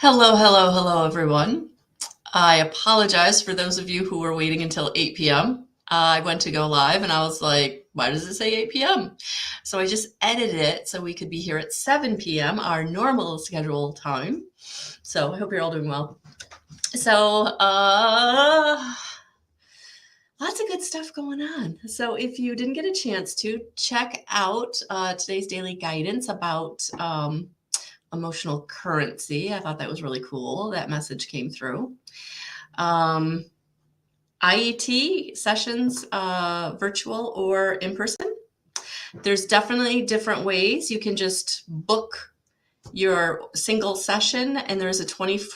Hello, everyone. I apologize for those of you who were waiting until 8 p.m. I went to go live and I was like, why does it say 8 p.m.? So I just edited it so we could be here at 7 p.m., our normal schedule time. So I hope you're all doing well. So, lots of good stuff going on. So if you didn't get a chance to, check out today's daily guidance about emotional currency. I thought that was really cool. That message came through. IET sessions, virtual or in person. There's definitely different ways. You can just book your single session, and there's a 20%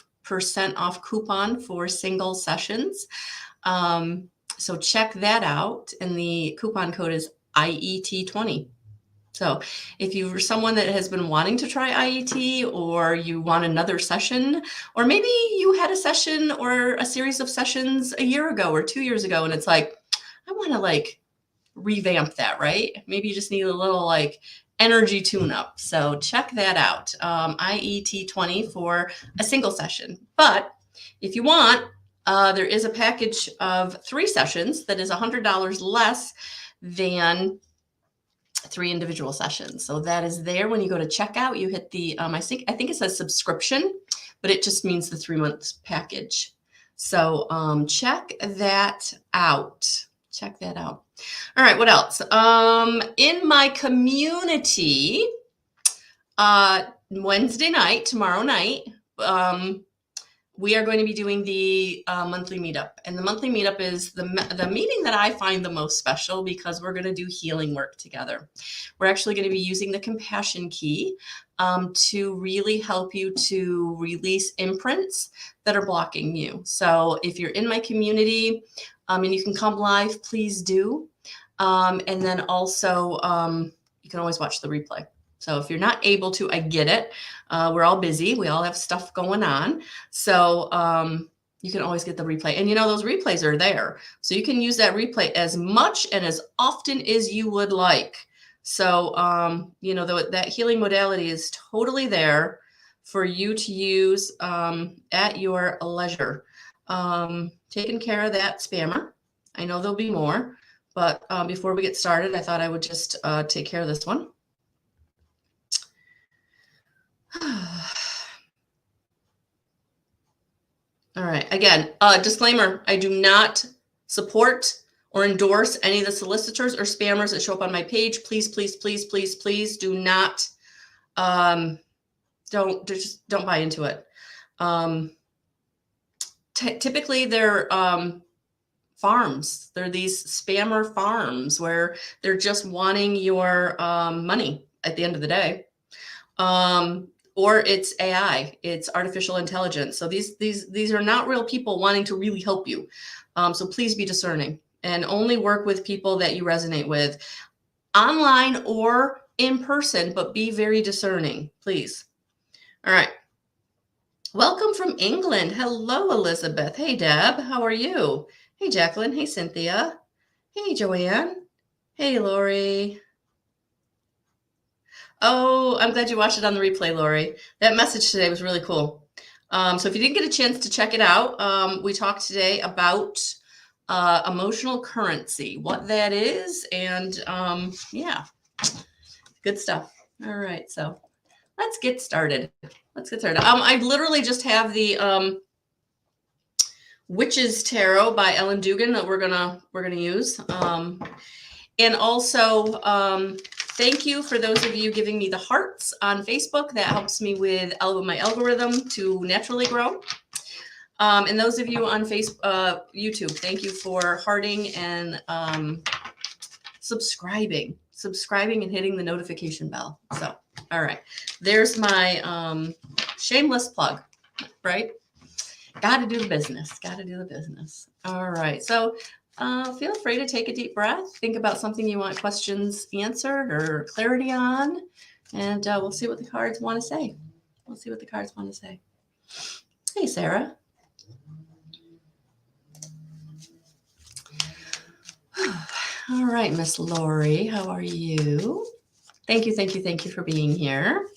off coupon for single sessions. So check that out, and the coupon code is IET20. So if you're someone that has been wanting to try IET, or you want another session, or maybe you had a session or a series of sessions a year ago or 2 years ago, and it's like, I want to revamp that, right? Maybe you just need a little energy tune-up. So check that out, IET20 for a single session. But if you want, there is a package of 3 sessions that is $100 less than 3 individual sessions. So that is there. When you go to checkout, you hit the, I think it says subscription, but it just means the 3-month package. So check that out. Check that out. All right, what else? In my community, Wednesday night, tomorrow night, we are going to be doing the monthly meetup. And the monthly meetup is the meeting that I find the most special, because we're going to do healing work together. We're actually going to be using the compassion key to really help you to release imprints that are blocking you. So if you're in my community and you can come live, please do. And then also you can always watch the replay. So if you're not able to, I get it. We're all busy. We all have stuff going on. So you can always get the replay. And those replays are there. So you can use that replay as much and as often as you would like. So, that healing modality is totally there for you to use at your leisure. Taking care of that spammer. I know there'll be more. But before we get started, I thought I would just take care of this one. All right. Again, disclaimer, I do not support or endorse any of the solicitors or spammers that show up on my page. Please do not, don't buy into it. Typically they're farms. They're these spammer farms where they're just wanting your money at the end of the day. Or it's AI, it's artificial intelligence. So these are not real people wanting to really help you. So please be discerning and only work with people that you resonate with, online or in person, but be very discerning, please. All right. Welcome from England. Hello, Elizabeth. Hey, Deb. How are you? Hey, Jacqueline. Hey, Cynthia. Hey, Joanne. Hey, Lori. Oh, I'm glad you watched it on the replay, Lori. That message today was really cool. So if you didn't get a chance to check it out, we talked today about emotional currency, what that is, and yeah, good stuff. All right, so let's get started. I literally just have the Witches Tarot by Ellen Dugan that we're gonna use, and also thank you for those of you giving me the hearts on Facebook. That helps me with my algorithm to naturally grow. And those of you on YouTube, thank you for hearting and subscribing and hitting the notification bell. So, all right, there's my shameless plug, right? Got to do the business. All right, so feel free to take a deep breath. Think about something you want questions answered or clarity on, and we'll see what the cards want to say. Hey, Sarah. All right, Miss Lori, how are you? Thank you for being here.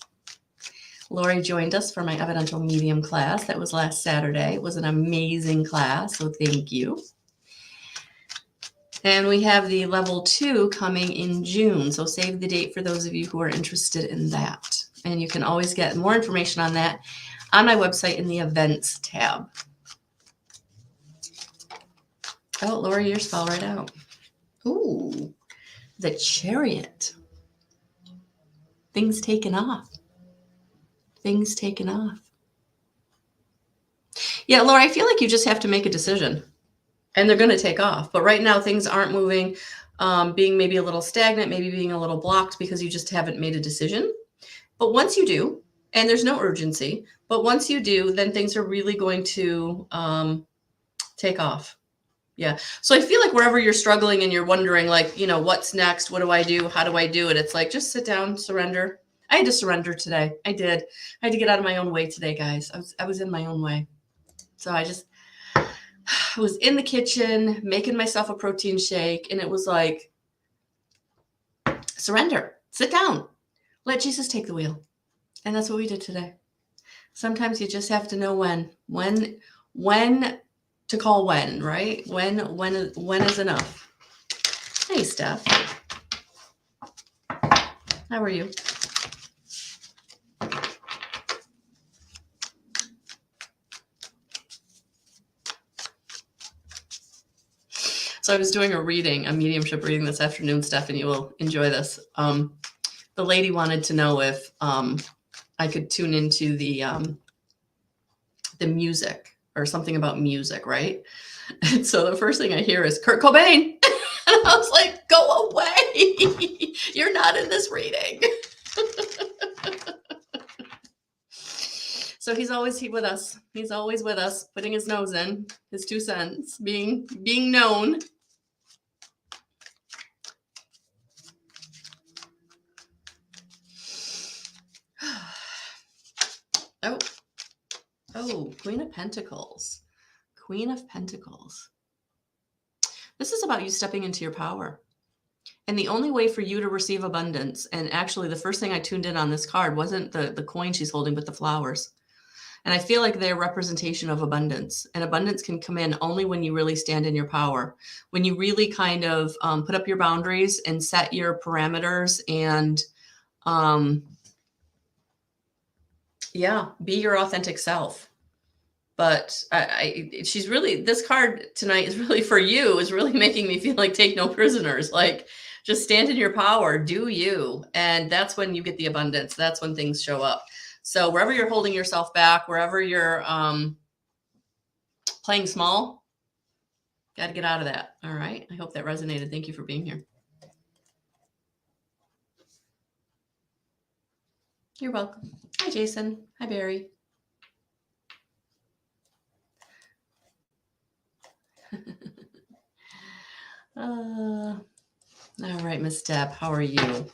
Lori joined us for my evidential medium class. That was last Saturday. It was an amazing class, so thank you. And we have the level 2 coming in June, so save the date for those of you who are interested in that. And you can always get more information on that on my website in the events tab. Oh, Lori, yours fell right out. Ooh, the Chariot. Things taken off. Things taken off. Yeah, Laura, I feel like you just have to make a decision and they're going to take off. But right now things aren't moving, being maybe a little stagnant, maybe being a little blocked because you just haven't made a decision. But once you do, and there's no urgency, but once you do, then things are really going to take off. Yeah. So I feel like wherever you're struggling and you're wondering, like, you know, what's next? What do I do? How do I do it? It's like, just sit down, surrender. I had to surrender today. I did. I had to get out of my own way today, guys. I was in my own way. So I was in the kitchen making myself a protein shake, and it was like, surrender, sit down, let Jesus take the wheel. And that's what we did today. Sometimes you just have to know when to call when, right? When is enough. Hey, Steph. How are you? So I was doing a mediumship reading this afternoon, Steph, and you will enjoy this. The lady wanted to know if I could tune into the music or something about music, right? And so the first thing I hear is Kurt Cobain. And I was like, go away. You're not in this reading. So he's always with us. He's always with us, putting his nose in, his 2 cents, being known. Oh, Queen of Pentacles. Queen of Pentacles. This is about you stepping into your power. And the only way for you to receive abundance, and actually the first thing I tuned in on this card wasn't the coin she's holding, but the flowers. And I feel like they're a representation of abundance. And abundance can come in only when you really stand in your power. When you really kind of put up your boundaries and set your parameters and, be your authentic self. But she's really, this card tonight is really for you, is really making me feel like take no prisoners. Like, just stand in your power, do you. And that's when you get the abundance. That's when things show up. So wherever you're holding yourself back, wherever you're playing small, got to get out of that. All right. I hope that resonated. Thank you for being here. You're welcome. Hi, Jason. Hi, Barry. All right, Miss Deb, how are you?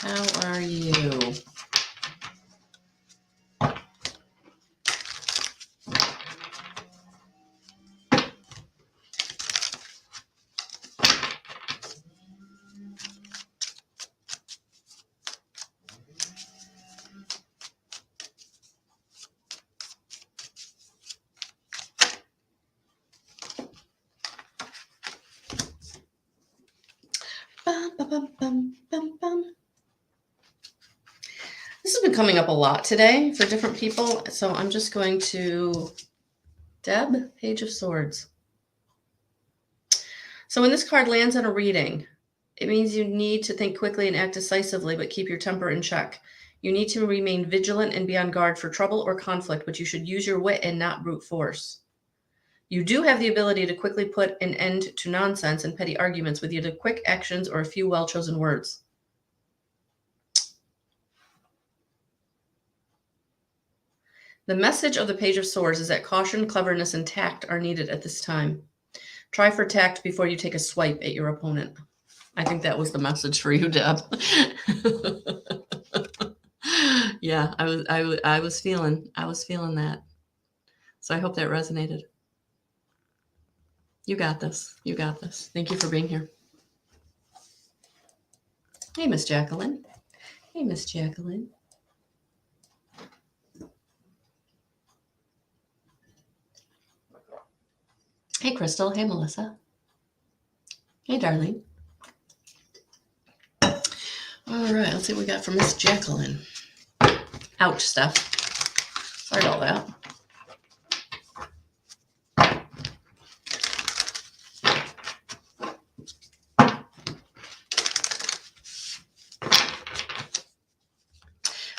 How are you? This has been coming up a lot today for different people, so I'm just going to Deb, Page of Swords. So when this card lands on a reading, it means you need to think quickly and act decisively, but keep your temper in check. You need to remain vigilant and be on guard for trouble or conflict, but you should use your wit and not brute force. You do have the ability to quickly put an end to nonsense and petty arguments with either quick actions or a few well-chosen words. The message of the Page of Swords is that caution, cleverness, and tact are needed at this time. Try for tact before you take a swipe at your opponent. I think that was the message for you, Deb. Yeah, I was feeling that. So I hope that resonated. You got this. You got this. Thank you for being here. Hey, Miss Jacqueline. Hey, Miss Jacqueline. Hey, Crystal. Hey, Melissa. Hey, Darlene. All right, let's see what we got from Miss Jacqueline. Ouch, stuff. Sorry about that.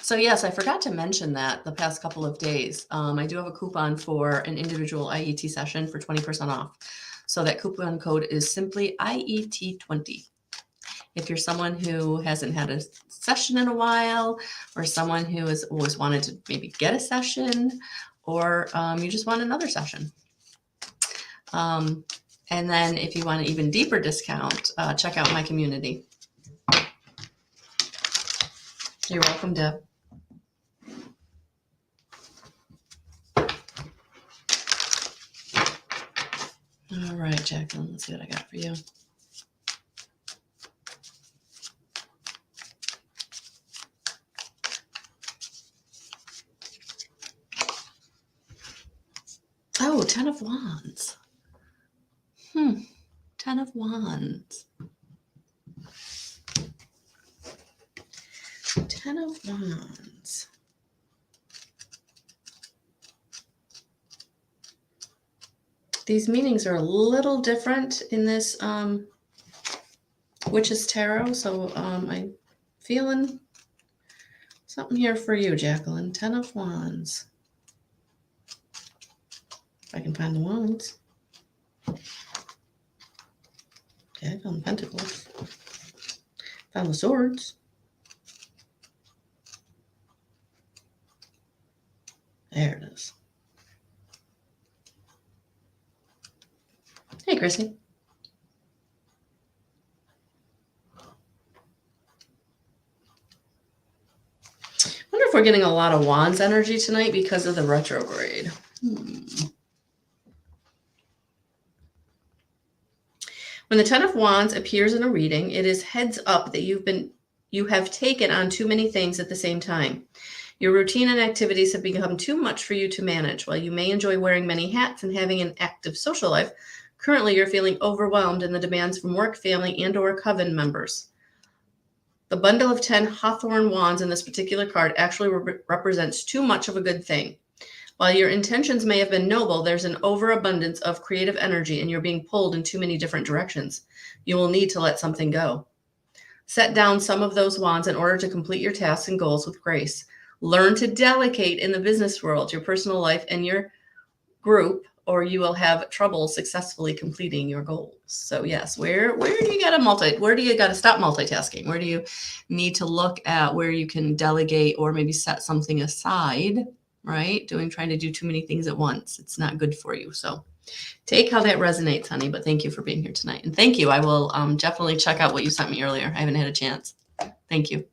So yes, I forgot to mention that the past couple of days. I do have a coupon for an individual IET session for 20% off. So that coupon code is simply IET20. If you're someone who hasn't had a session in a while, or someone who has always wanted to maybe get a session, or you just want another session. And then if you want an even deeper discount, check out my community. You're welcome, Deb. All right, Jacqueline, let's see what I got for you. Oh, 10 of Wands. 10 of Wands. 10 of Wands. These meanings are a little different in this Witch's Tarot, so I'm feeling something here for you, Jacqueline. 10 of Wands. If I can find the Wands. Okay, I found the Pentacles. Found the Swords. There it is. Hey, Chrissy. I wonder if we're getting a lot of Wands energy tonight because of the retrograde. When the 10 of Wands appears in a reading, it is heads up that you have taken on too many things at the same time. Your routine and activities have become too much for you to manage. While you may enjoy wearing many hats and having an active social life, currently you're feeling overwhelmed in the demands from work, family, and or coven members. The bundle of 10 Hawthorn Wands in this particular card actually represents too much of a good thing. While your intentions may have been noble, there's an overabundance of creative energy and you're being pulled in too many different directions. You will need to let something go. Set down some of those wands in order to complete your tasks and goals with grace. Learn to delegate in the business world, your personal life, and your group, or you will have trouble successfully completing your goals. So yes, where do you got to stop multitasking? Where do you need to look at where you can delegate or maybe set something aside, right? Trying to do too many things at once. It's not good for you. So take how that resonates, honey, but thank you for being here tonight. And thank you. I will definitely check out what you sent me earlier. I haven't had a chance. Thank you.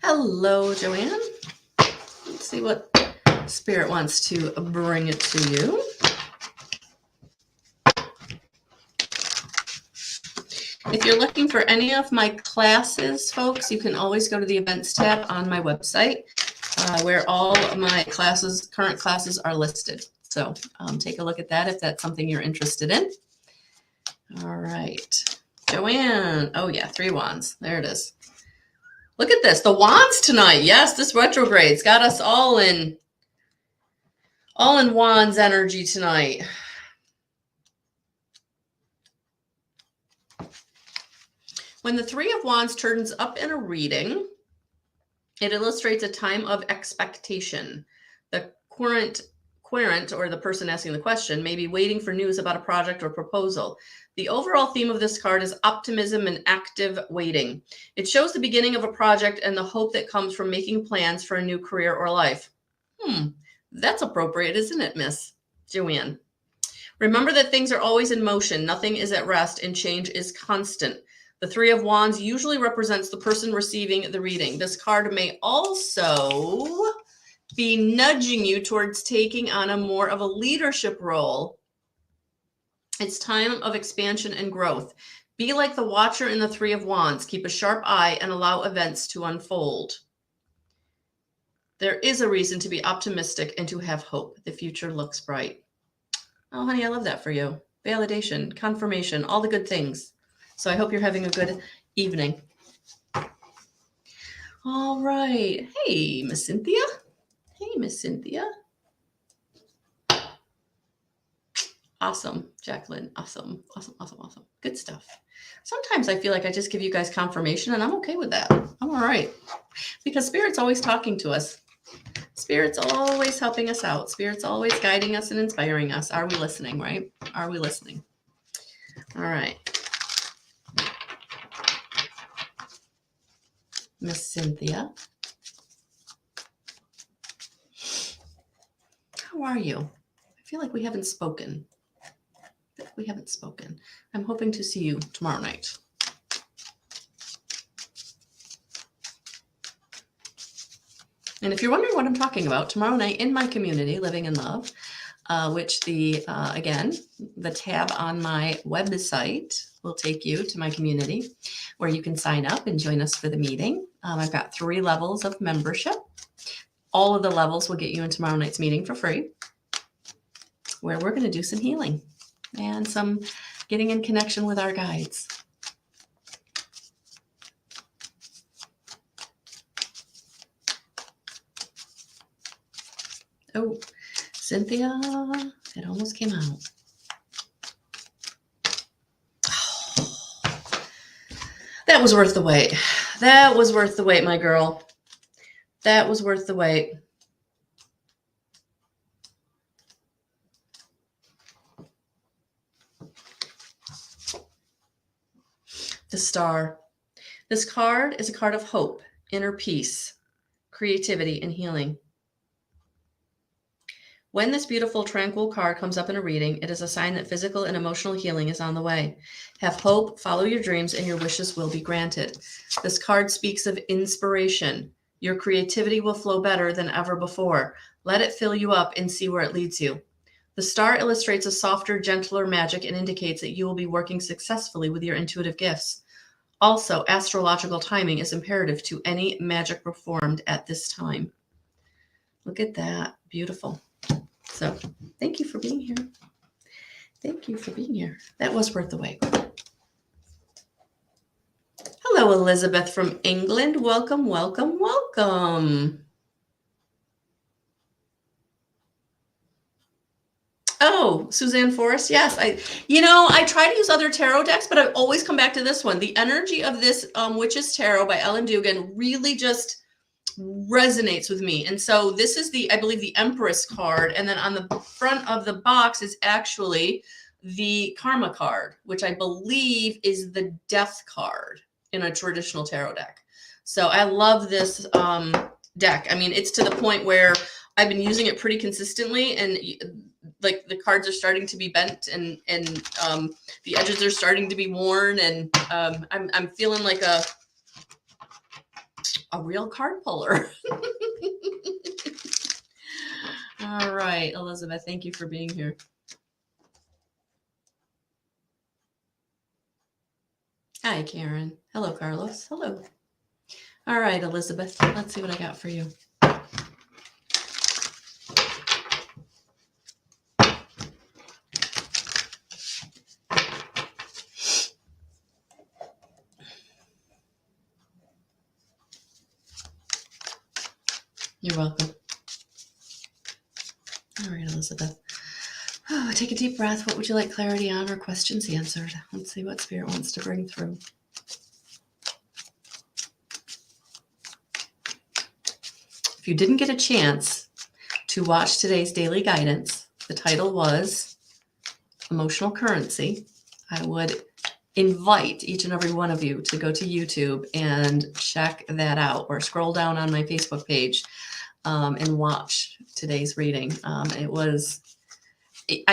Hello, Joanne. Let's see what Spirit wants to bring it to you. If you're looking for any of my classes, folks, you can always go to the events tab on my website where all of my current classes are listed. So take a look at that if that's something you're interested in. All right. Joanne. Oh, yeah, 3 wands. There it is. Look at this. The wands tonight. Yes, this retrograde's got us all in wands energy tonight. When the 3 of Wands turns up in a reading, it illustrates a time of expectation. The querent, or the person asking the question, may be waiting for news about a project or proposal. The overall theme of this card is optimism and active waiting. It shows the beginning of a project and the hope that comes from making plans for a new career or life. That's appropriate, isn't it, Miss Joanne? Remember that things are always in motion. Nothing is at rest and change is constant. The 3 of Wands usually represents the person receiving the reading. This card may also be nudging you towards taking on a more of a leadership role. It's time of expansion and growth. Be like the Watcher in the Three of Wands. Keep a sharp eye and allow events to unfold. There is a reason to be optimistic and to have hope. The future looks bright. Oh, honey, I love that for you. Validation, confirmation, all the good things. So I hope you're having a good evening. All right. Hey, Miss Cynthia. Hey, Miss Cynthia. Awesome, Jacqueline. Awesome, awesome, awesome, awesome. Good stuff. Sometimes I feel like I just give you guys confirmation and I'm okay with that. I'm all right. Because Spirit's always talking to us. Spirit's always helping us out. Spirit's always guiding us and inspiring us. Are we listening, right? Are we listening? All right. Miss Cynthia. How are you? I feel like we haven't spoken. I'm hoping to see you tomorrow night. And if you're wondering what I'm talking about, tomorrow night in my community, Living in Love, which again, the tab on my website will take you to my community where you can sign up and join us for the meeting. I've got 3 levels of membership. All of the levels will get you in tomorrow night's meeting for free, where we're going to do some healing and some getting in connection with our guides. Oh, Cynthia, it almost came out. Oh, that was worth the wait. That was worth the wait, my girl. That was worth the wait. The Star. This card is a card of hope, inner peace, creativity, and healing. When this beautiful, tranquil card comes up in a reading, it is a sign that physical and emotional healing is on the way. Have hope, follow your dreams, and your wishes will be granted. This card speaks of inspiration. Your creativity will flow better than ever before. Let it fill you up and see where it leads you. The star illustrates a softer, gentler magic and indicates that you will be working successfully with your intuitive gifts. Also, astrological timing is imperative to any magic performed at this time. Look at that. Beautiful. So, thank you for being here. Thank you for being here. That was worth the wait. Hello, Elizabeth from England. Welcome, welcome, welcome. Oh, Suzanne Forrest. Yes. I try to use other tarot decks, but I always come back to this one. The energy of this Witch's Tarot by Ellen Dugan really just resonates with me. And so this is I believe the Empress card. And then on the front of the box is actually the Karma card, which I believe is the Death card in a traditional tarot deck. So I love this deck. I mean, it's to the point where I've been using it pretty consistently, and like the cards are starting to be bent, and the edges are starting to be worn, and I'm feeling like a real card puller. All right, Elizabeth, thank you for being here. Hi, Karen. Hello, Carlos. Hello. All right, Elizabeth, let's see what I got for you. You're welcome. All right, Elizabeth. Oh, take a deep breath. What would you like clarity on or questions answered? Let's see what Spirit wants to bring through. If you didn't get a chance to watch today's daily guidance, the title was Emotional Currency. I would invite each and every one of you to go to YouTube and check that out, or scroll down on my Facebook page and watch today's reading. I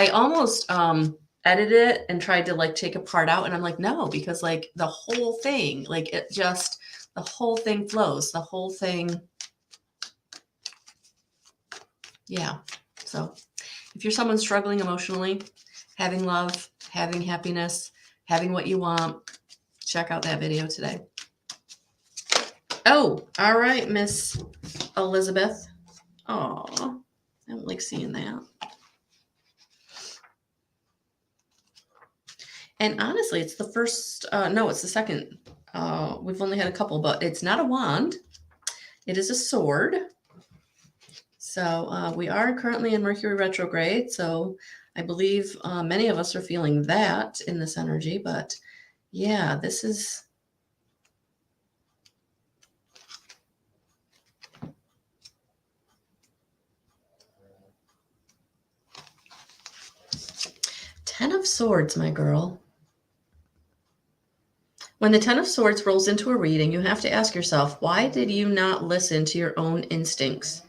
almost edited it and tried to take a part out, and I'm like, no, because the whole thing, the whole thing flows, the whole thing. Yeah. So if you're someone struggling emotionally, having love, having happiness, having what you want, check out that video today. Oh, all right, Miss Elizabeth. Oh, I don't like seeing that. And honestly, it's the first, no, it's the second. We've only had a couple, but it's not a wand. It is a sword. So we are currently in Mercury retrograde. So I believe many of us are feeling that in this energy. But yeah, this is... Ten of Swords, my girl. When the Ten of Swords rolls into a reading, you have to ask yourself, why did you not listen to your own instincts?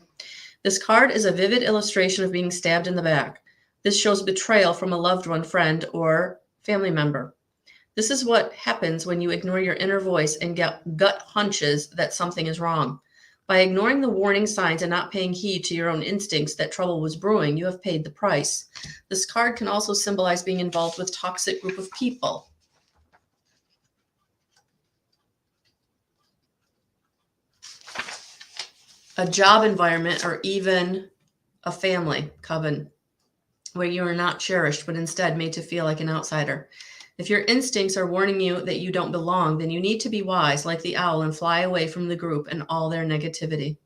This card is a vivid illustration of being stabbed in the back. This shows betrayal from a loved one, friend, or family member. This is what happens when you ignore your inner voice and get gut hunches that something is wrong. By ignoring the warning signs and not paying heed to your own instincts that trouble was brewing, you have paid the price. This card can also symbolize being involved with a toxic group of people. A job environment, or even a family coven where you are not cherished, but instead made to feel like an outsider. If your instincts are warning you that you don't belong, then you need to be wise like the owl and fly away from the group and all their negativity.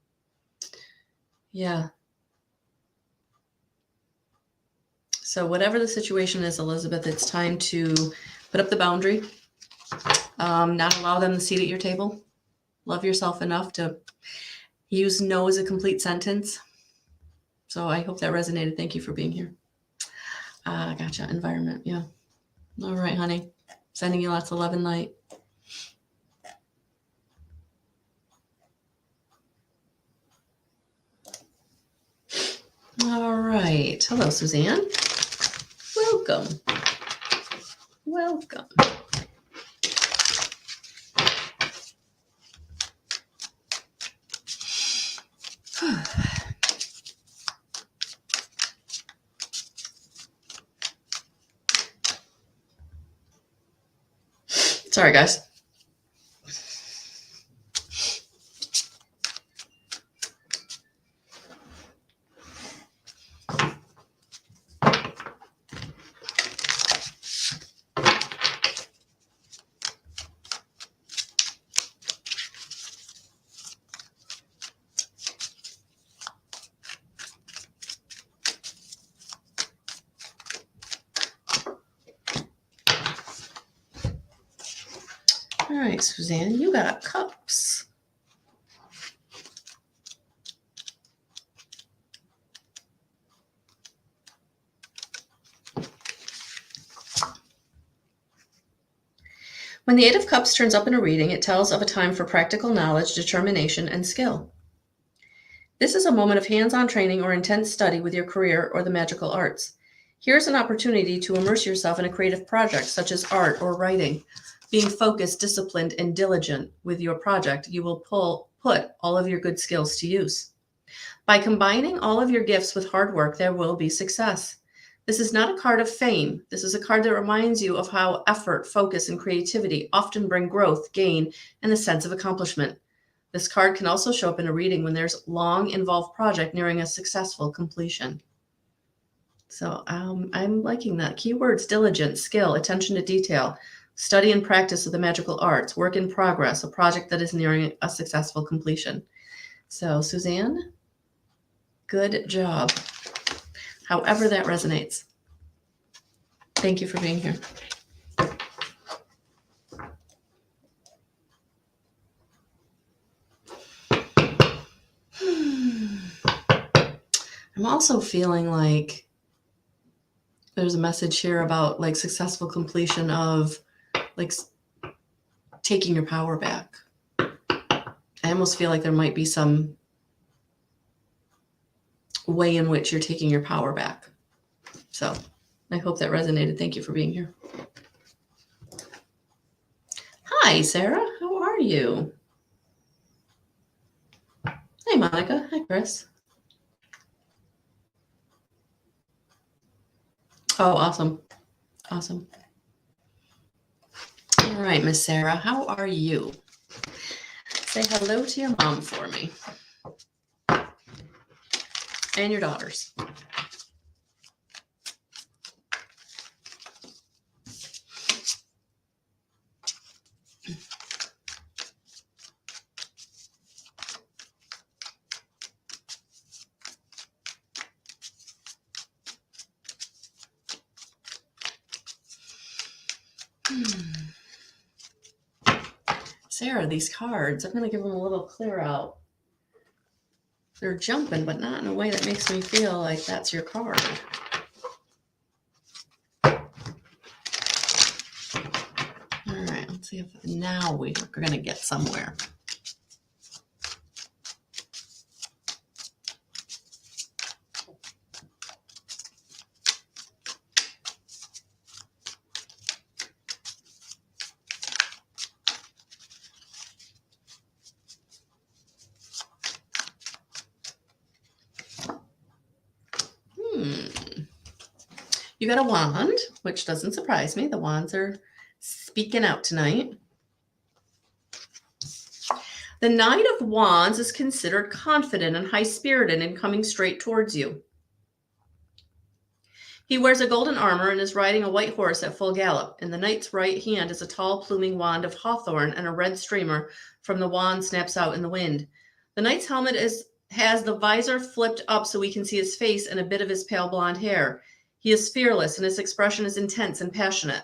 Yeah. So whatever the situation is, Elizabeth, it's time to put up the boundary, not allow them to seat at your table. Love yourself enough to use no as a complete sentence. So I hope that resonated. Thank you for being here. Gotcha. Environment. Yeah. All right, honey. Sending you lots of love and light. All right. Hello, Suzanne. Welcome. Welcome. Sorry, guys. All right, Suzanne, you got cups. When the Eight of Cups turns up in a reading, it tells of a time for practical knowledge, determination, and skill. This is a moment of hands-on training or intense study with your career or the magical arts. Here's an opportunity to immerse yourself in a creative project such as art or writing. Being focused, disciplined, and diligent with your project, you will put all of your good skills to use. By combining all of your gifts with hard work, there will be success. This is not a card of fame. This is a card that reminds you of how effort, focus, and creativity often bring growth, gain, and a sense of accomplishment. This card can also show up in a reading when there's a long, involved project nearing a successful completion. So I'm liking that. Keywords: diligent, skill, attention to detail, study and practice of the magical arts, work in progress, a project that is nearing a successful completion. So, Suzanne, good job. However that resonates. Thank you for being here. I'm also feeling like there's a message here about like successful completion of like taking your power back. I almost feel like there might be some way in which you're taking your power back. So I hope that resonated. Thank you for being here. Hi, Sarah. How are you? Hey, Monica. Hi, Chris. Oh, awesome. Awesome. All All right, Miss Sarah, how are you? Say hello to your mom for me. And your daughters. Sarah, these cards, I'm going to give them a little clear out. They're jumping, but not in a way that makes me feel like that's your card. All right, let's see if now we're going to get somewhere. You got a wand, which doesn't surprise me. The wands are speaking out tonight. The Knight of Wands is considered confident and high-spirited and coming straight towards you. He wears a golden armor and is riding a white horse at full gallop. In the knight's right hand is a tall pluming wand of hawthorn, and a red streamer from the wand snaps out in the wind. The knight's helmet has the visor flipped up so we can see his face and a bit of his pale blonde hair. He is fearless, and his expression is intense and passionate.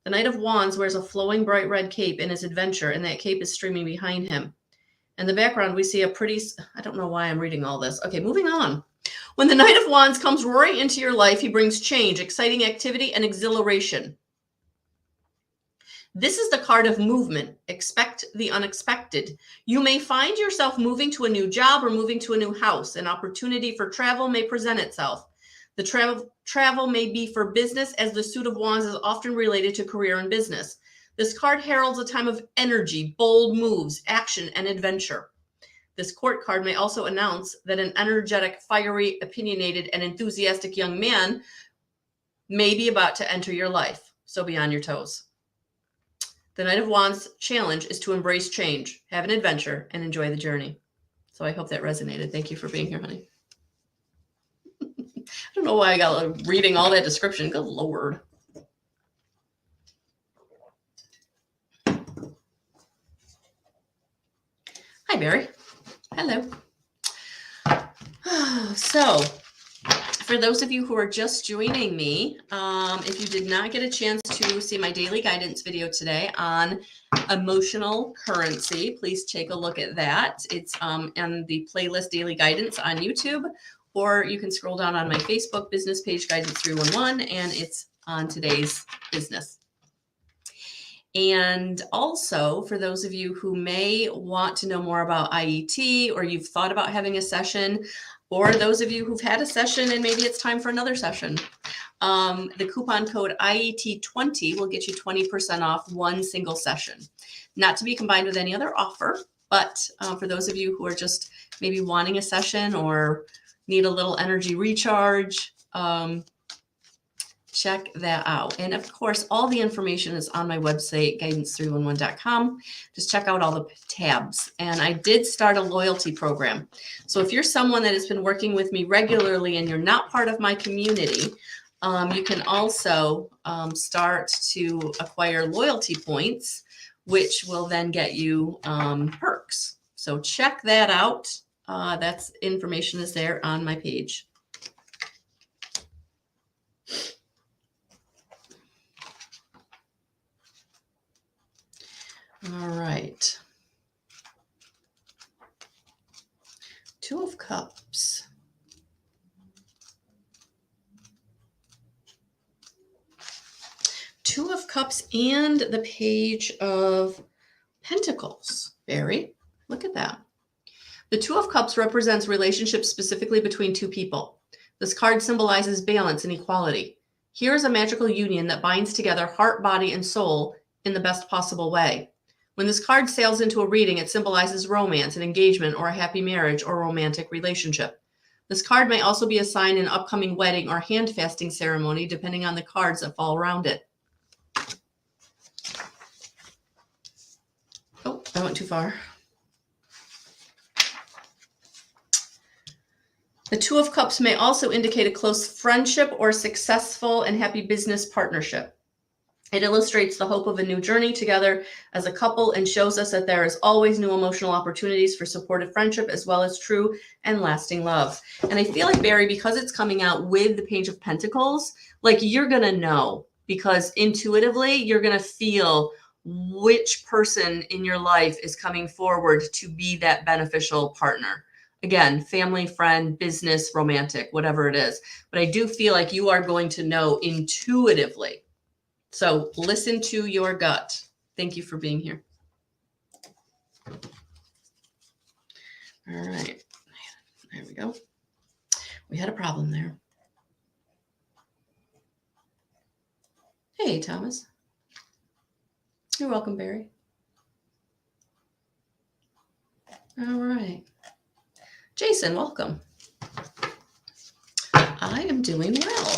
The Knight of Wands wears a flowing bright red cape in his adventure, and that cape is streaming behind him. In the background, we see a pretty... I don't know why I'm reading all this. Okay, moving on. When the Knight of Wands comes roaring into your life, he brings change, exciting activity, and exhilaration. This is the card of movement. Expect the unexpected. You may find yourself moving to a new job or moving to a new house. An opportunity for travel may present itself. The travel may be for business, as the Suit of Wands is often related to career and business. This card heralds a time of energy, bold moves, action, and adventure. This court card may also announce that an energetic, fiery, opinionated, and enthusiastic young man may be about to enter your life. So be on your toes. The Knight of Wands challenge is to embrace change, have an adventure, and enjoy the journey. So I hope that resonated. Thank you for being here, honey. I don't know why I got reading all that description. Good Lord. Hi, Barry. Hello. So, for those of you who are just joining me, if you did not get a chance to see my daily guidance video today on emotional currency, please take a look at that. It's in the playlist Daily Guidance on YouTube, or you can scroll down on my Facebook business page, Guidance 311, and it's on today's business. And also, for those of you who may want to know more about IET, or you've thought about having a session, or those of you who've had a session and maybe it's time for another session, the coupon code IET20 will get you 20% off one single session. Not to be combined with any other offer, but for those of you who are just maybe wanting a session or need a little energy recharge, check that out. And of course, all the information is on my website, guidance311.com. Just check out all the tabs. And I did start a loyalty program. So if you're someone that has been working with me regularly and you're not part of my community, you can also start to acquire loyalty points, which will then get you perks. So check that out. That's information is there on my page. All right. Two of Cups. Two of Cups and the Page of Pentacles. Barry, look at that. The Two of Cups represents relationships specifically between two people. This card symbolizes balance and equality. Here is a magical union that binds together heart, body, and soul in the best possible way. When this card sails into a reading, it symbolizes romance, an engagement, or a happy marriage or romantic relationship. This card may also be a sign in an upcoming wedding or hand fasting ceremony, depending on the cards that fall around it. I went too far. The Two of Cups may also indicate a close friendship or successful and happy business partnership. It illustrates the hope of a new journey together as a couple and shows us that there is always new emotional opportunities for supportive friendship as well as true and lasting love. And I feel like, Barry, because it's coming out with the Page of Pentacles, like you're going to know, because intuitively you're going to feel which person in your life is coming forward to be that beneficial partner. Again, family, friend, business, romantic, whatever it is. But I do feel like you are going to know intuitively. So listen to your gut. Thank you for being here. All right. There we go. We had a problem there. Hey, Thomas. You're welcome, Barry. All right. Jason, welcome. I am doing well.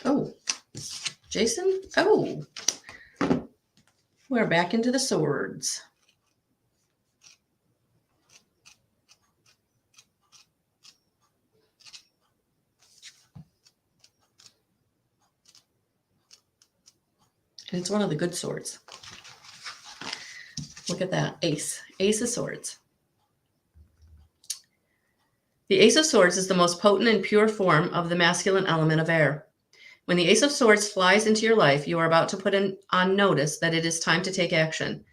Oh, Jason? Oh, we're back into the swords. And it's one of the good swords. Look at that. Ace. Ace of Swords. The Ace of Swords is the most potent and pure form of the masculine element of air. When the Ace of Swords flies into your life, you are about to put on notice that it is time to take action.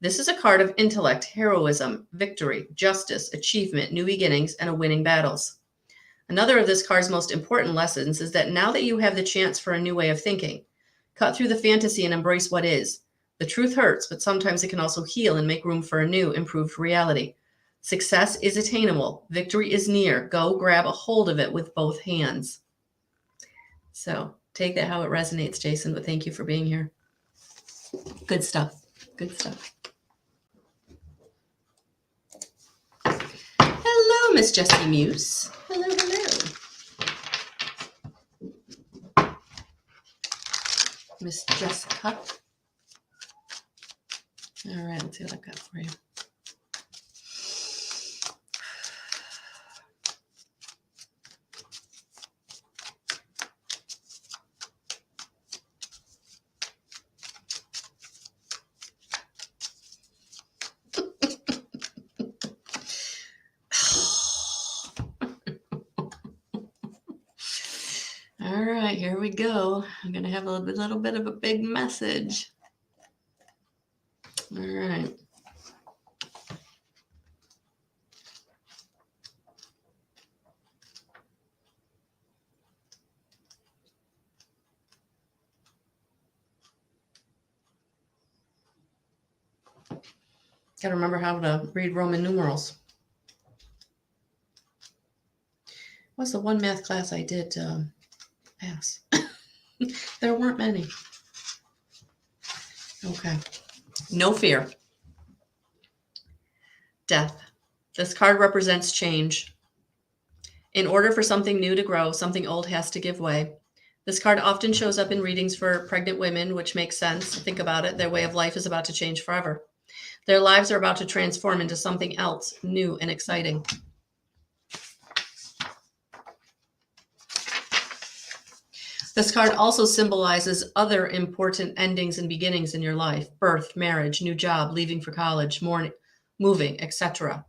This is a card of intellect, heroism, victory, justice, achievement, new beginnings, and a winning battles. Another of this card's most important lessons is that now that you have the chance for a new way of thinking, cut through the fantasy and embrace what is. The truth hurts, but sometimes it can also heal and make room for a new, improved reality. Success is attainable. Victory is near. Go grab a hold of it with both hands. So take that how it resonates, Jason, but thank you for being here. Good stuff. Good stuff. Hello, Miss Jessie Muse. Hello, hello. Miss Jessica. All right, let's see what I've got for you. All right, here we go. I'm going to have a little bit of a big message. All right. Got to remember how to read Roman numerals. What's the one math class I did pass? There weren't many. Okay. No fear. Death. This card represents change. In order for something new to grow, something old has to give way. This card often shows up in readings for pregnant women, which makes sense. Think about it. Their way of life is about to change forever. Their lives are about to transform into something else, new and exciting. This card also symbolizes other important endings and beginnings in your life: birth, marriage, new job, leaving for college, moving, etc.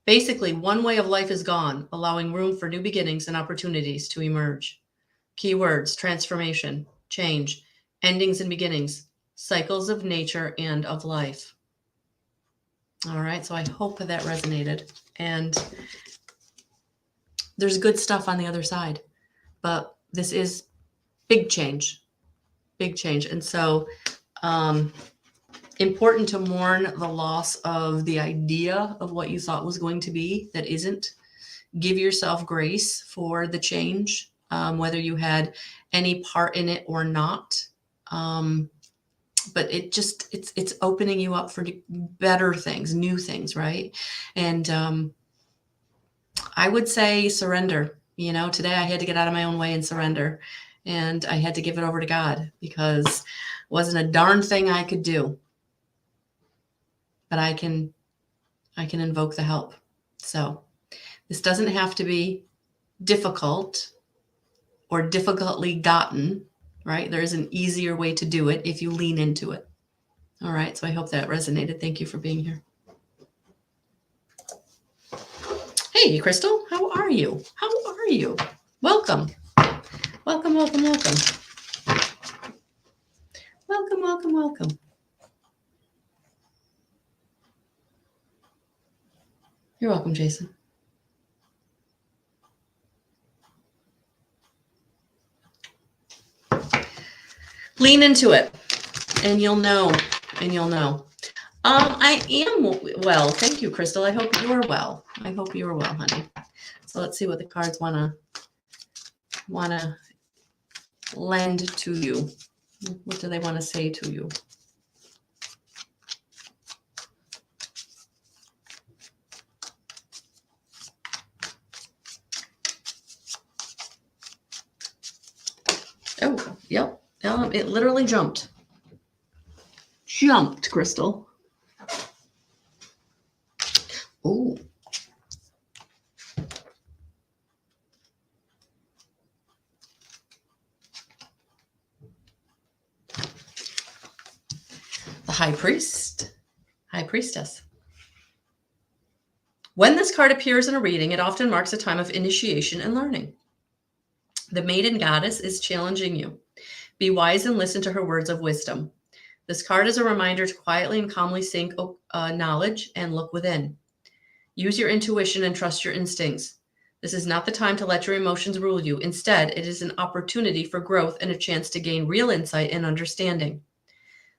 Basically, one way of life is gone, allowing room for new beginnings and opportunities to emerge. Keywords: transformation, change, endings and beginnings, cycles of nature and of life. All right, so I hope that resonated. And there's good stuff on the other side, but this is big change. And so important to mourn the loss of the idea of what you thought was going to be that isn't. Give yourself grace for the change, whether you had any part in it or not. but it's opening you up for better things, new things, right? And I would say surrender. Today I had to get out of my own way and surrender, and I had to give it over to God, because it wasn't a darn thing I could do, but I can invoke the help. So this doesn't have to be difficult or difficultly gotten, right? There is an easier way to do it if you lean into it. All right, so I hope that resonated. Thank you for being here. Hey, Crystal, how are you? How are you? Welcome. Welcome, welcome, welcome. Welcome, welcome, welcome. You're welcome, Jason. Lean into it, and you'll know, I am well. Thank you, Crystal. I hope you're well. I hope you're well, honey. So let's see what the cards wanna lend to you. What do they want to say to you? Oh, yep. It literally jumped. Crystal. Oh. The High Priestess. When this card appears in a reading, it often marks a time of initiation and learning. The Maiden Goddess is challenging you. Be wise and listen to her words of wisdom. This card is a reminder to quietly and calmly seek knowledge and look within. Use your intuition and trust your instincts. This is not the time to let your emotions rule you. Instead, it is an opportunity for growth and a chance to gain real insight and understanding.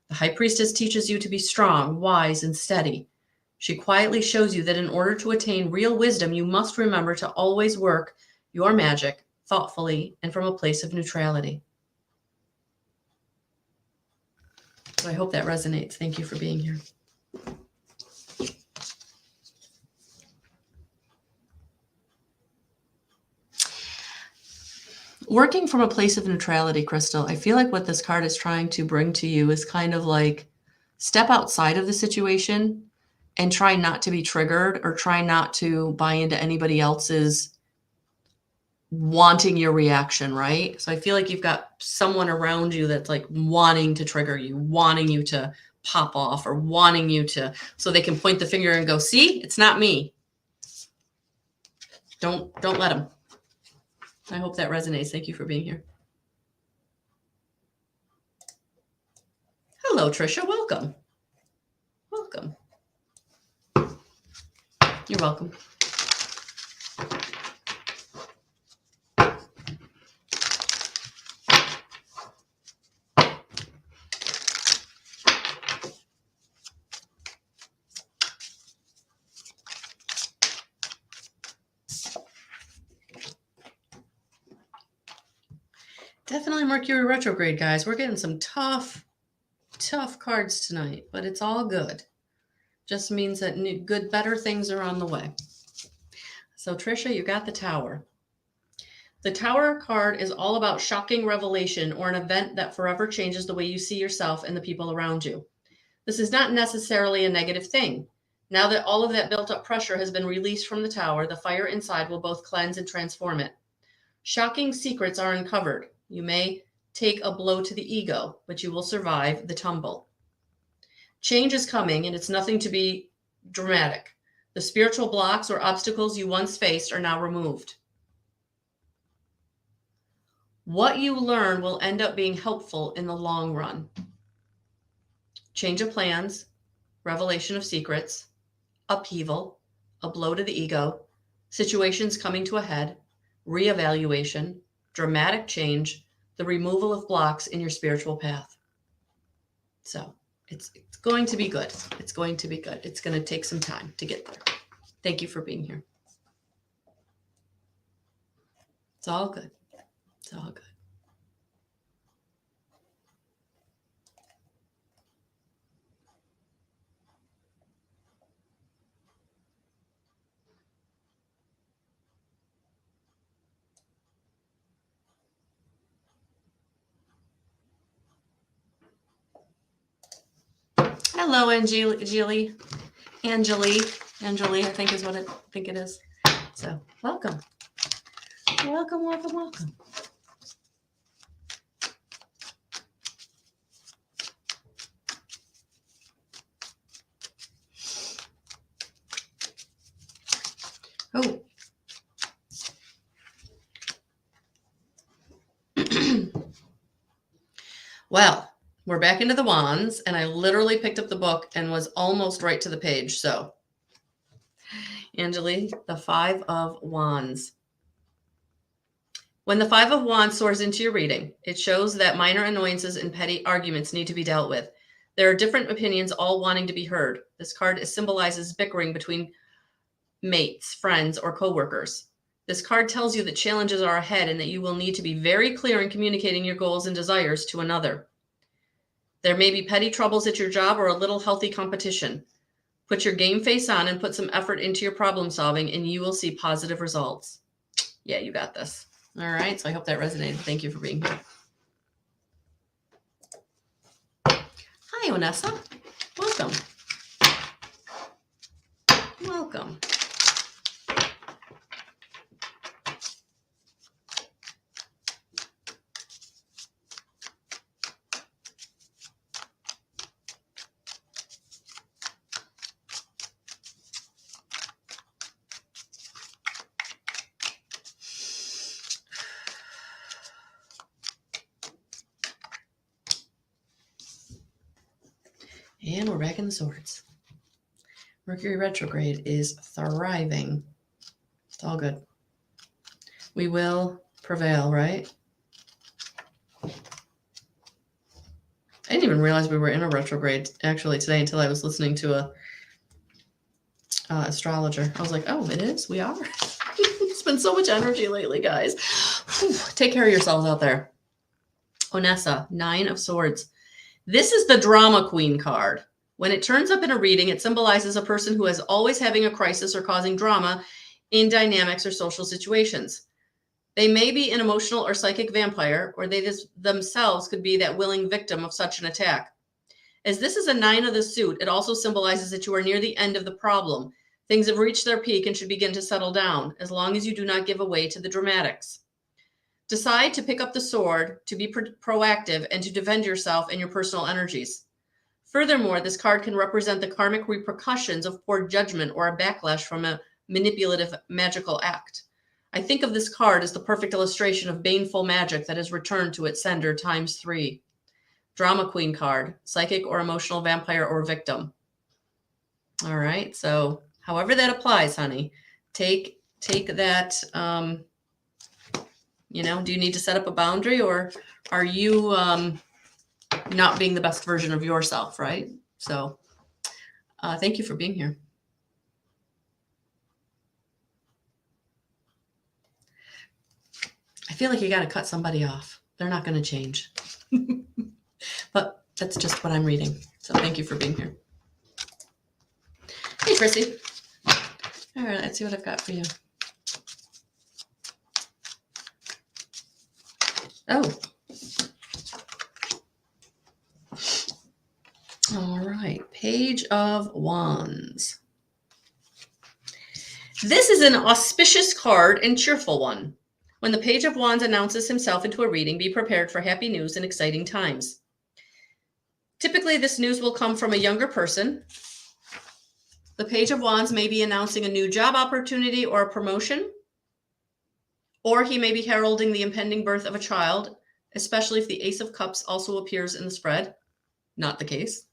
The High Priestess teaches you to be strong, wise, and steady. She quietly shows you that in order to attain real wisdom, you must remember to always work your magic thoughtfully and from a place of neutrality. So I hope that resonates. Thank you for being here. Working from a place of neutrality, Crystal, I feel like what this card is trying to bring to you is kind of like step outside of the situation and try not to be triggered or try not to buy into anybody else's wanting your reaction, right? So I feel like you've got someone around you that's like wanting to trigger you, wanting you to pop off, or wanting you to, so they can point the finger and go, see, it's not me. Don't let them. I hope that resonates. Thank you for being here. Hello, Trisha. Welcome. Welcome. You're welcome. Definitely Mercury retrograde, guys. We're getting some tough cards tonight, but it's all good. Just means that better things are on the way. So Trisha, you got the Tower. The Tower card is all about shocking revelation or an event that forever changes the way you see yourself and the people around you. This is not necessarily a negative thing. Now that all of that built up pressure has been released from the Tower, the fire inside will both cleanse and transform it. Shocking secrets are uncovered. You may take a blow to the ego, but you will survive the tumble. Change is coming, and it's nothing to be dramatic. The spiritual blocks or obstacles you once faced are now removed. What you learn will end up being helpful in the long run. Change of plans, revelation of secrets, upheaval, a blow to the ego, situations coming to a head, reevaluation, dramatic change, the removal of blocks in your spiritual path. So it's going to be good. It's going to be good. It's going to take some time to get there. Thank you for being here. It's all good. It's all good. Hello, Angeli, I think is what I think it is. So welcome. Welcome. Oh. Well, we're back into the wands, and I literally picked up the book and was almost right to the page. So, Angeli, the Five of Wands. When the Five of Wands soars into your reading, it shows that minor annoyances and petty arguments need to be dealt with. There are different opinions, all wanting to be heard. This card symbolizes bickering between mates, friends, or coworkers. This card tells you that challenges are ahead and that you will need to be very clear in communicating your goals and desires to another. There may be petty troubles at your job or a little healthy competition. Put your game face on and put some effort into your problem solving, and you will see positive results. Yeah, you got this. All right, so I hope that resonated. Thank you for being here. Hi, Onessa. Welcome. Welcome. And we're back in the swords. Mercury retrograde is thriving. It's all good. We will prevail, right? I didn't even realize we were in a retrograde actually today until I was listening to a astrologer. I was like, oh, it is? We are? It's been so much energy lately, guys. Whew. Take care of yourselves out there. Onessa, Nine of Swords. This is the drama queen card. When it turns up in a reading, it symbolizes a person who is always having a crisis or causing drama in dynamics or social situations. They may be an emotional or psychic vampire, or they themselves could be that willing victim of such an attack. As this is a nine of the suit, it also symbolizes that you are near the end of the problem. Things have reached their peak and should begin to settle down, as long as you do not give away to the dramatics. Decide to pick up the sword, to be proactive, and to defend yourself and your personal energies. Furthermore, this card can represent the karmic repercussions of poor judgment or a backlash from a manipulative magical act. I think of this card as the perfect illustration of baneful magic that is returned to its sender times 3. Drama queen card, psychic or emotional vampire or victim. All right, so however that applies, honey, take that. Do you need to set up a boundary, or are you not being the best version of yourself, right? So thank you for being here. I feel like you got to cut somebody off. They're not going to change. But that's just what I'm reading. So thank you for being here. Hey, Chrissy. All right, let's see what I've got for you. Oh. All right, Page of Wands. This is an auspicious card and cheerful one. When the Page of Wands announces himself into a reading, be prepared for happy news and exciting times. Typically, this news will come from a younger person. The Page of Wands may be announcing a new job opportunity or a promotion, or he may be heralding the impending birth of a child, especially if the Ace of Cups also appears in the spread. Not the case.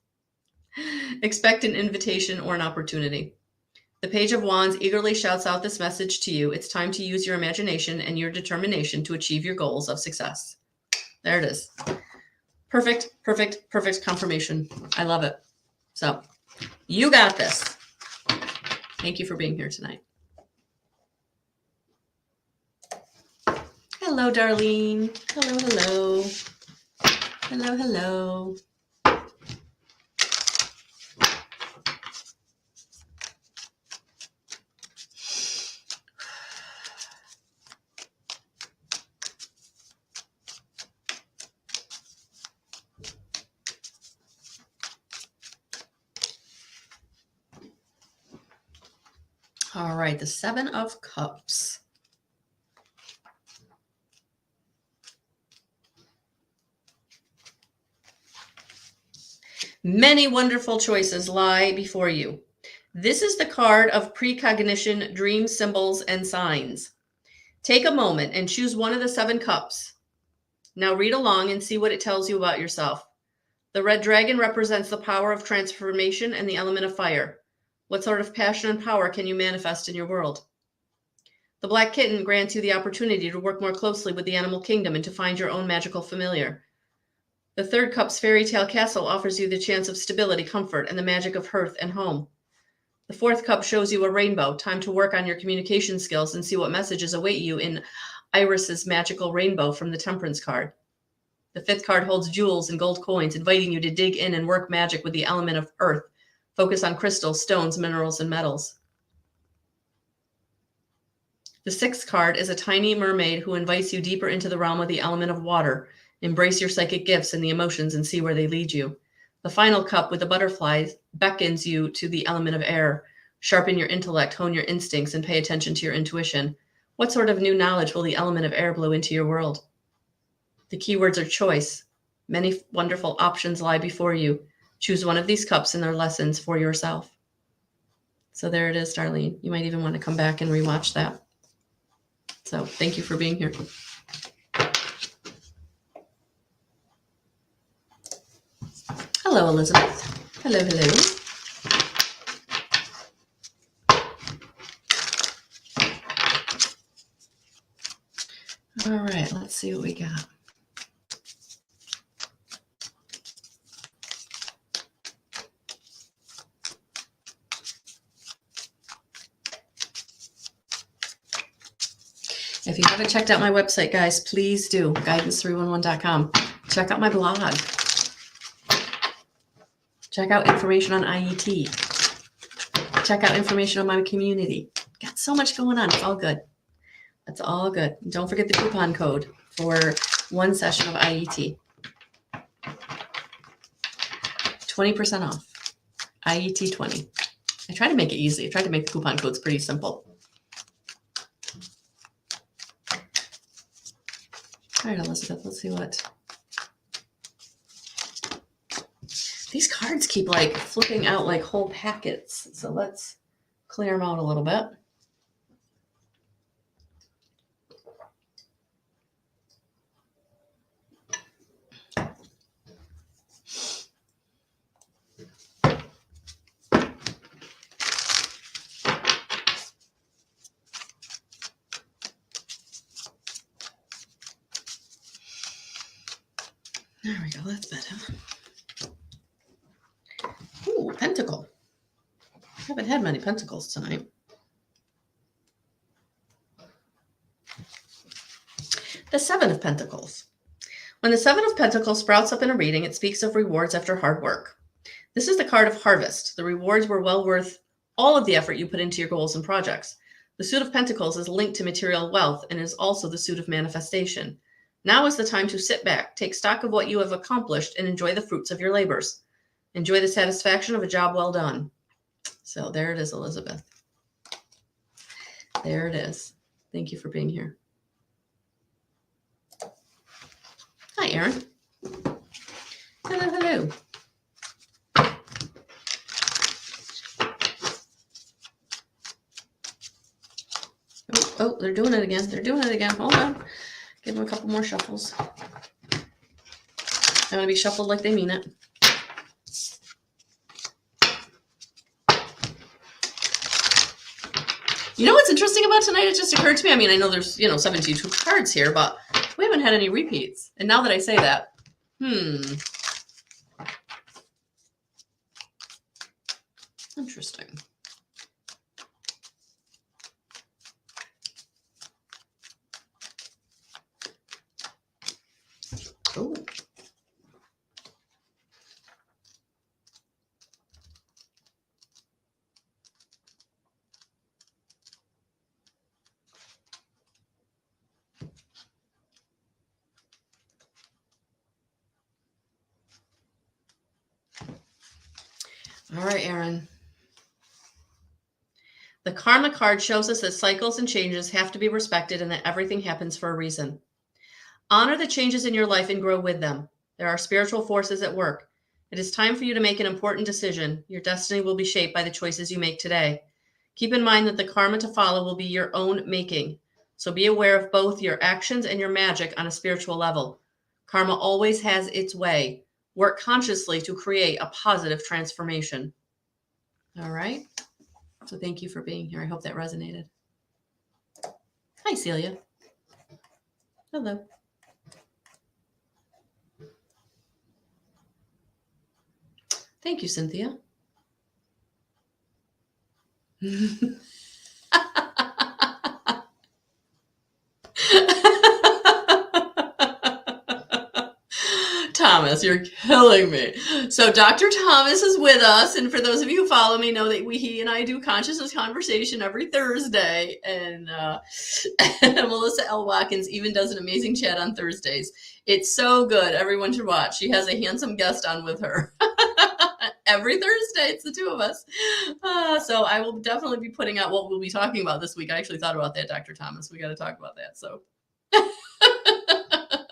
Expect an invitation or an opportunity. The Page of Wands eagerly shouts out this message to you. It's time to use your imagination and your determination to achieve your goals of success. There it is. Perfect confirmation. I love it. So, you got this. Thank you for being here tonight. Hello, Darlene. Hello. Hello. All right, the Seven of Cups. Many wonderful choices lie before you. This is the card of precognition, dream symbols, and signs. Take a moment and choose one of the 7 cups. Now read along and see what it tells you about yourself. The red dragon represents the power of transformation and the element of fire. What sort of passion and power can you manifest in your world? The black kitten grants you the opportunity to work more closely with the animal kingdom and to find your own magical familiar. The 3rd cup's fairy tale castle offers you the chance of stability, comfort, and the magic of hearth and home. The 4th cup shows you a rainbow, time to work on your communication skills and see what messages await you in Iris's magical rainbow from the Temperance card. The 5th card holds jewels and gold coins, inviting you to dig in and work magic with the element of earth. Focus on crystals, stones, minerals, and metals. The 6th card is a tiny mermaid who invites you deeper into the realm of the element of water. Embrace your psychic gifts and the emotions and see where they lead you. The final cup with the butterflies beckons you to the element of air. Sharpen your intellect, hone your instincts, and pay attention to your intuition. What sort of new knowledge will the element of air blow into your world? The keywords are choice. Many wonderful options lie before you. Choose one of these cups and their lessons for yourself. So there it is, Darlene. You might even want to come back and rewatch that. So thank you for being here. Hello, Elizabeth. Hello, hello. All right, let's see what we got. If you haven't checked out my website, guys, please do. Guidance311.com. Check out my blog. Check out information on IET. Check out information on my community. Got so much going on. It's all good. That's all good. Don't forget the coupon code for 1 session of IET. 20% off. IET 20. I try to make it easy. I try to make the coupon codes pretty simple. All right, Elizabeth, let's see what. These cards keep like flipping out like whole packets. So let's clear them out a little bit. There we go, that's better. Ooh, pentacle. I haven't had many pentacles tonight. The 7 of Pentacles. When the 7 of Pentacles sprouts up in a reading, it speaks of rewards after hard work. This is the card of harvest. The rewards were well worth all of the effort you put into your goals and projects. The suit of Pentacles is linked to material wealth and is also the suit of manifestation. Now is the time to sit back, take stock of what you have accomplished, and enjoy the fruits of your labors. Enjoy the satisfaction of a job well done. So there it is, Elizabeth. There it is. Thank you for being here. Hi, Erin. Hello, hello. Oh, they're doing it again. They're doing it again. Hold on. Give them a couple more shuffles. They want to be shuffled like they mean it. You know what's interesting about tonight? It just occurred to me. I mean, I know there's, 72 cards here, but we haven't had any repeats. And now that I say that, interesting. Oh. All right, Erin. The karma card shows us that cycles and changes have to be respected and that everything happens for a reason. Honor the changes in your life and grow with them. There are spiritual forces at work. It is time for you to make an important decision. Your destiny will be shaped by the choices you make today. Keep in mind that the karma to follow will be your own making. So be aware of both your actions and your magic on a spiritual level. Karma always has its way. Work consciously to create a positive transformation. All right. So thank you for being here. I hope that resonated. Hi, Celia. Hello. Thank you, Cynthia. Thomas, you're killing me. So Dr. Thomas is with us, and for those of you who follow me know that he and I do consciousness conversation every Thursday, and Melissa L. Watkins even does an amazing chat on Thursdays. It's so good. Everyone should watch. She has a handsome guest on with her. Every Thursday, it's the two of us. So I will definitely be putting out what we'll be talking about this week. I actually thought about that, Dr. Thomas. We got to talk about that. So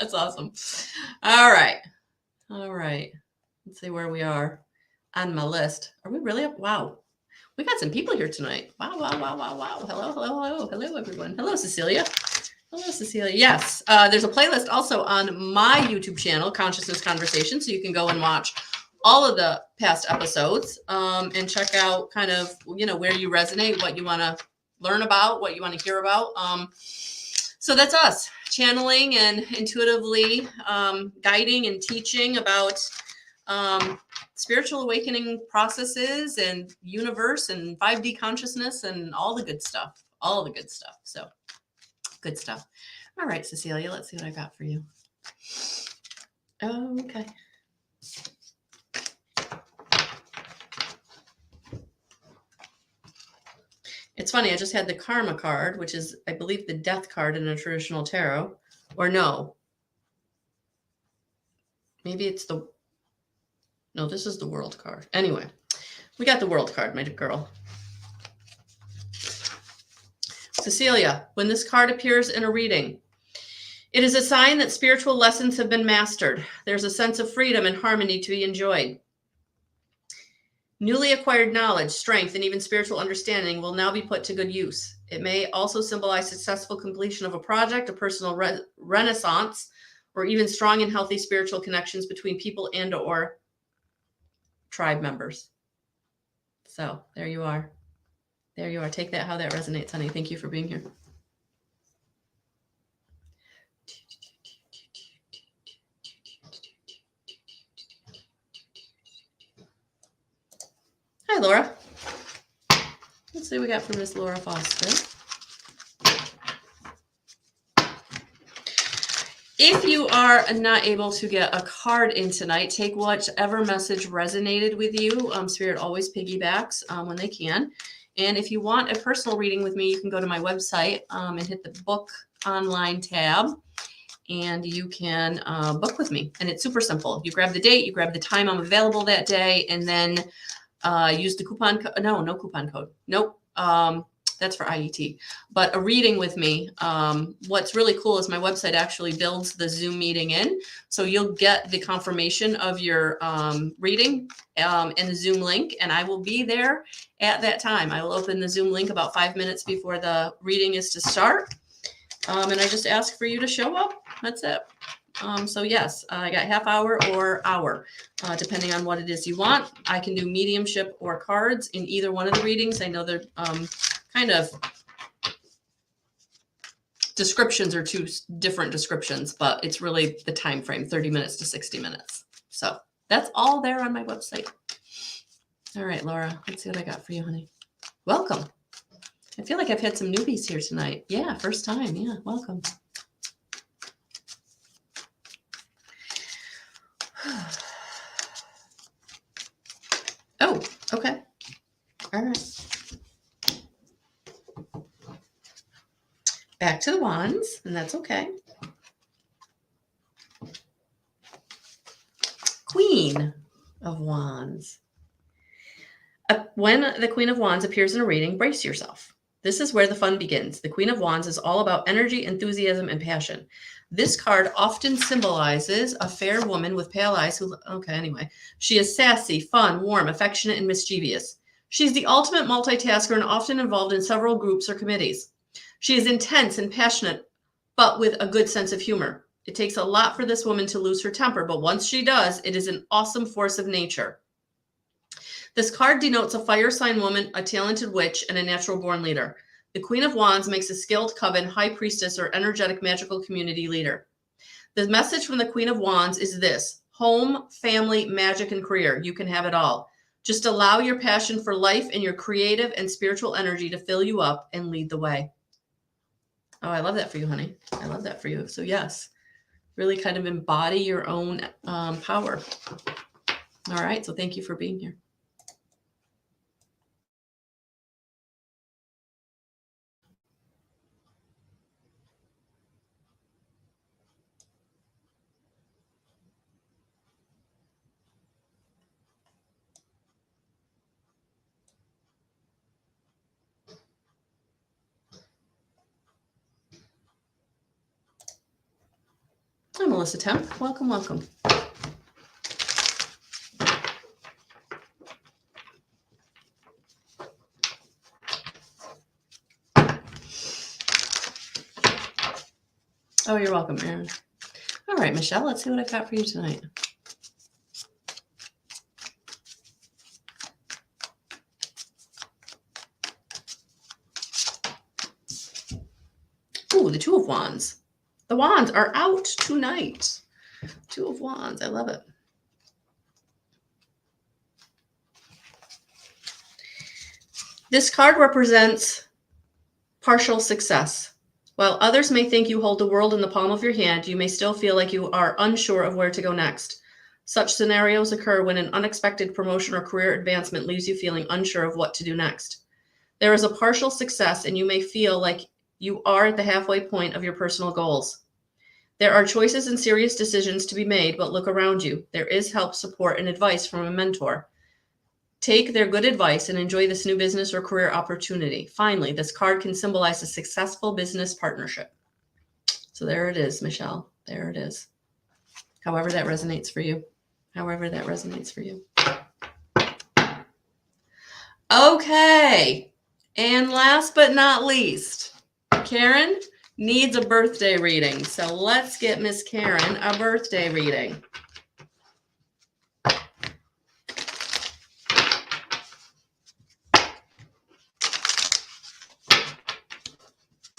that's awesome. All right. Let's see where we are on my list. Are we really up? Wow. We got some people here tonight. Wow. Hello, everyone. Hello, Cecilia. Yes. There's a playlist also on my YouTube channel, Consciousness Conversation. So you can go and watch all of the past episodes and check out kind of, where you resonate, what you want to learn about, what you want to hear about. So that's us channeling and intuitively guiding and teaching about spiritual awakening processes and universe and 5D consciousness and all the good stuff. So good stuff. All right, Cecilia, let's see what I got for you. Okay. It's funny, I just had the Karma card, which is, I believe, the death card in a traditional tarot. Or no. Maybe it's no, this is the World card. Anyway, we got the World card, my girl. Cecilia, when this card appears in a reading, it is a sign that spiritual lessons have been mastered. There's a sense of freedom and harmony to be enjoyed. Newly acquired knowledge, strength, and even spiritual understanding will now be put to good use. It may also symbolize successful completion of a project, a personal renaissance, or even strong and healthy spiritual connections between people and or tribe members. So there you are. Take that how that resonates, honey. Thank you for being here. Hi, Laura. Let's see what we got from Miss Laura Foster. If you are not able to get a card in tonight, take whatever message resonated with you. Spirit always piggybacks when they can. And if you want a personal reading with me, you can go to my website and hit the book online tab. And you can book with me. And it's super simple. You grab the date, you grab the time I'm available that day, and then use the coupon code. No coupon code. Nope. That's for IET. But a reading with me. What's really cool is my website actually builds the Zoom meeting in. So you'll get the confirmation of your reading and the Zoom link. And I will be there at that time. I will open the Zoom link about 5 minutes before the reading is to start. And I just ask for you to show up. That's it. So yes, I got half hour or hour, depending on what it is you want. I can do mediumship or cards in either one of the readings. I know they're kind of descriptions are two different descriptions, but it's really the time frame, 30 minutes to 60 minutes. So that's all there on my website. All right, Laura, let's see what I got for you, honey. Welcome. I feel like I've had some newbies here tonight. Yeah, first time. Yeah, welcome. Oh, okay. All right. Back to the wands, and that's okay. Queen of Wands. When the Queen of Wands appears in a reading, brace yourself. This is where the fun begins. The Queen of Wands is all about energy, enthusiasm, and passion. This card often symbolizes a fair woman with pale eyes anyway. She is sassy, fun, warm, affectionate, and mischievous. She's the ultimate multitasker and often involved in several groups or committees. She is intense and passionate, but with a good sense of humor. It takes a lot for this woman to lose her temper, but once she does, it is an awesome force of nature. This card denotes a fire sign woman, a talented witch, and a natural born leader. The Queen of Wands makes a skilled coven, high priestess, or energetic magical community leader. The message from the Queen of Wands is this: home, family, magic, and career. You can have it all. Just allow your passion for life and your creative and spiritual energy to fill you up and lead the way. Oh, I love that for you, honey. I love that for you. So yes, really kind of embody your own power. All right. So thank you for being here. Hi, Melissa Temp. Welcome, welcome. Oh, you're welcome, Erin. All right, Michelle, let's see what I've got for you tonight. Ooh, the Two of Wands. The wands are out tonight. Two of Wands. I love it. This card represents partial success. While others may think you hold the world in the palm of your hand, you may still feel like you are unsure of where to go next. Such scenarios occur when an unexpected promotion or career advancement leaves you feeling unsure of what to do next. There is a partial success, and you may feel like you are at the halfway point of your personal goals. There are choices and serious decisions to be made, but look around you. There is help, support, and advice from a mentor. Take their good advice and enjoy this new business or career opportunity. Finally, this card can symbolize a successful business partnership. So there it is, Michelle. There it is. However that resonates for you. However that resonates for you. Okay. And last but not least, Karen needs a birthday reading. So let's get Miss Karen a birthday reading.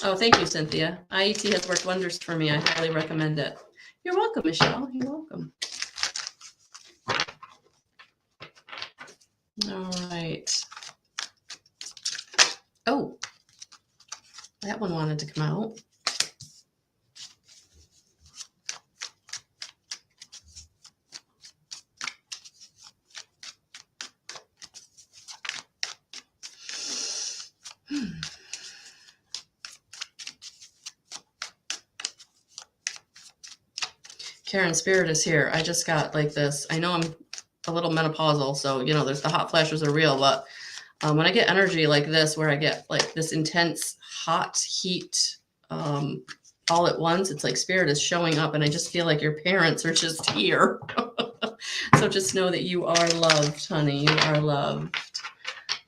Oh, thank you, Cynthia. IET has worked wonders for me. I highly recommend it. You're welcome, Michelle. You're welcome. All right. Oh, that one wanted to come out. Karen, Spirit is here. I just got like this. I know I'm a little menopausal, so, you know, there's the hot flashes are real, but when I get energy like this, where I get like this intense hot heat all at once, it's like Spirit is showing up, and I just feel like your parents are just here. So just know that you are loved, honey. You are loved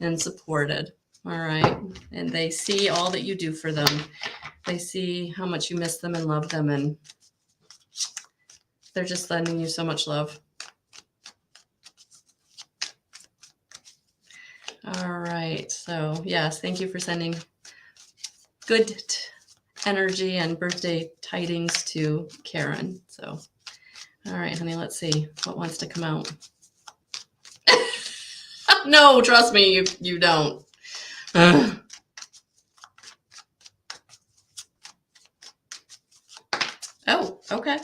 and supported. All right. And they see all that you do for them. They see how much you miss them and love them, and they're just sending you so much love. All right. So yes, thank you for sending good energy and birthday tidings to Karen. So, all right, honey, let's see what wants to come out. No, trust me, you don't. Oh, okay.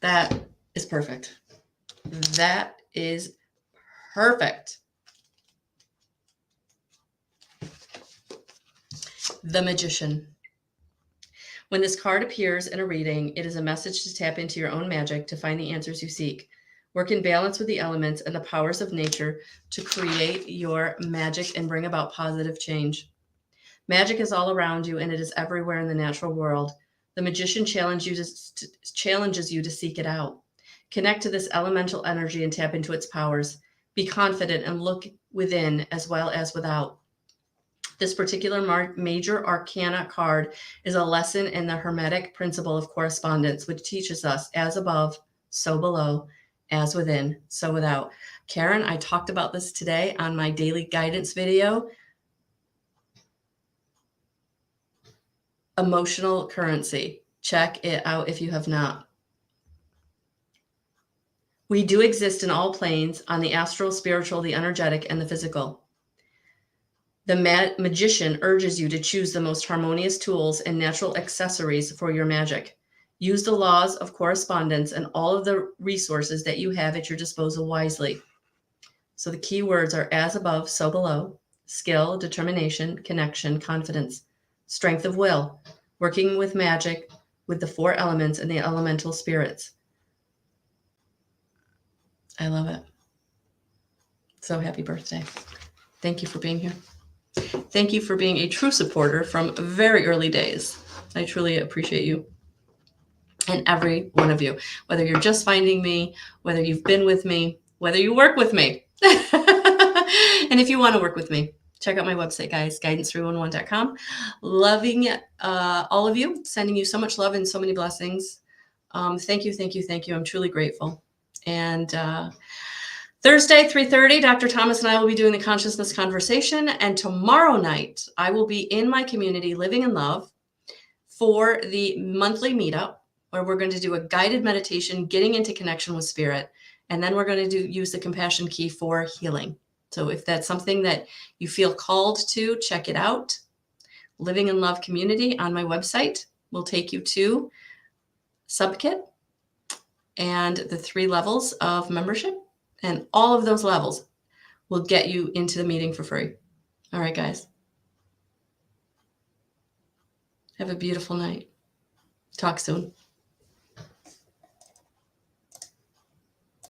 That is perfect. That is perfect. The Magician. When this card appears in a reading, it is a message to tap into your own magic to find the answers you seek. Work in balance with the elements and the powers of nature to create your magic and bring about positive change. Magic is all around you and it is everywhere in the natural world. The magician challenges you to seek it out. Connect to this elemental energy and tap into its powers. Be confident and look within as well as without. This particular major arcana card is a lesson in the Hermetic principle of correspondence, which teaches us as above, so below, as within, so without. Karen, I talked about this today on my daily guidance video. Emotional currency. Check it out if you have not. We do exist in all planes, on the astral, spiritual, the energetic, and the physical. The magician urges you to choose the most harmonious tools and natural accessories for your magic. Use the laws of correspondence and all of the resources that you have at your disposal wisely. So the key words are as above, so below. Skill, determination, connection, confidence, strength of will, working with magic, with the 4 elements and the elemental spirits. I love it. So happy birthday. Thank you for being here. Thank you for being a true supporter from very early days. I truly appreciate you and every one of you, whether you're just finding me, whether you've been with me, whether you work with me. And if you want to work with me, check out my website, guys, guidance311.com. Loving all of you, sending you so much love and so many blessings. Thank you, thank you, thank you. I'm truly grateful. And Thursday, 3:30, Dr. Thomas and I will be doing the consciousness conversation. And tomorrow night, I will be in my community, Living in Love, for the monthly meetup, where we're going to do a guided meditation, getting into connection with spirit. And then we're going to use the compassion key for healing. So if that's something that you feel called to, check it out. Living in Love community on my website will take you to Subkit and the 3 levels of membership. And all of those levels will get you into the meeting for free. All right, guys. Have a beautiful night. Talk soon.